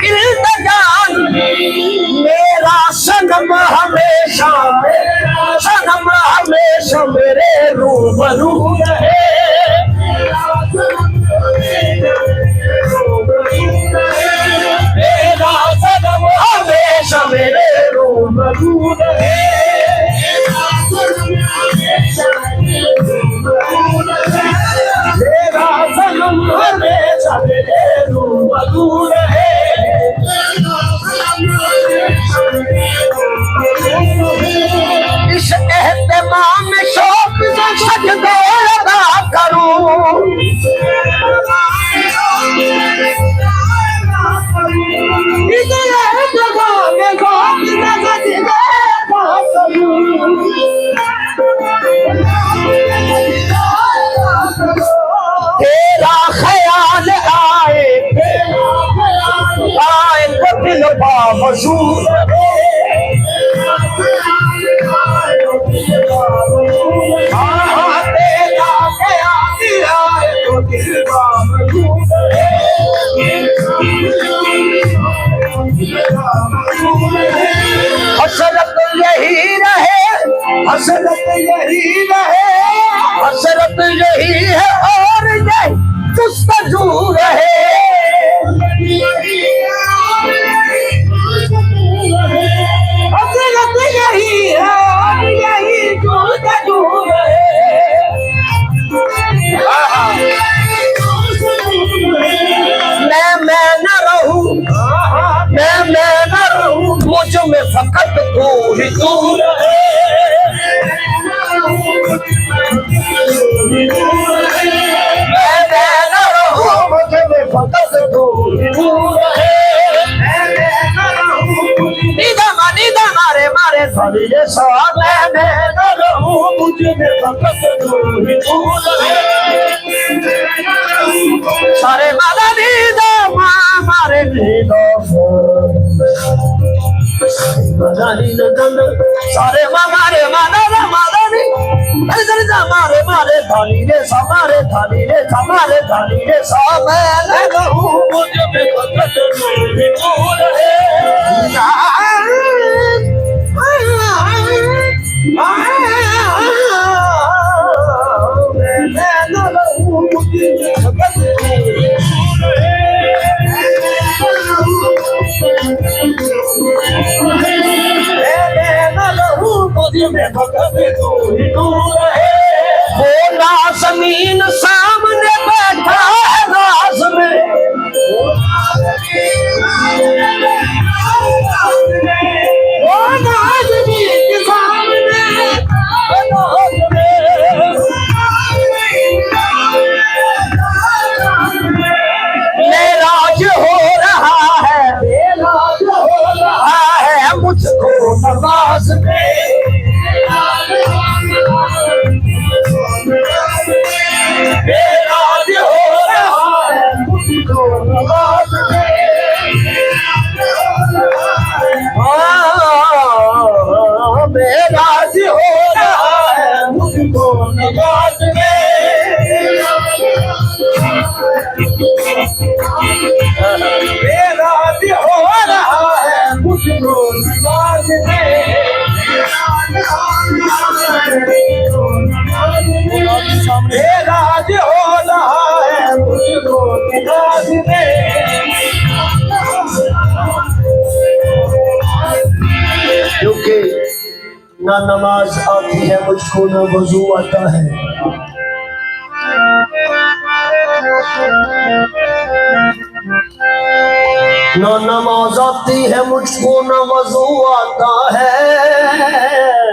इल्तिजाम मेरा सनम हमेशा मेरे रूबरू रहे। मेरा सनम हमेशा मेरे रूबरू रहे। मेरा सनम हमेशा मेरे रूबरू रहे। इस एहतमाम शौक से सजदे अदा करूं। तेरा ख्याल आए तो दिल बामशूर रहे। तेरा ख्याल आए तो दिल बामशूर रहे। हसरत यही रहे, हसरत यही रहे, हसरत यही है और यही जुस्तजू रहे। हसरत यही है और यही जुस्तजू रहे। मैं न रहूं, मैं न रहूं, मुझ में फकत तू ही तू रहे। मैं न रहूं, मुझ में फकत तू ही तू रहे। निदा मारे मारे धरिए सा। मैं न रहूं, मुझ में फकत तू ही तू रहे। सारे माला नीदा मारे नीदा सारे मारे मारे मारे मारे धानी रे समारे धानी रे समारे धानी रे सा। मैं रहूं मुझ में फकत तू ही तू रहे। मैं न रहूं मुझ में फकत तू ही तू रहे। वो नाज़मीन सामने बैठा है राज में। वो नाज़मीन सामने मेराज हो रहा है मुझको नवाज में। मेराज हो रहा है मुझको नवाज में। मेराज हो रहा है मुझको नवाज में। मेराज हो रहा है मुझको नवाज में। मेराज हो रहा है मुझको नवाज में। क्योंकि ना नमाज आती है मुझको, ना वजू आता है। ना नमाज आती है मुझको, ना वजू आता है।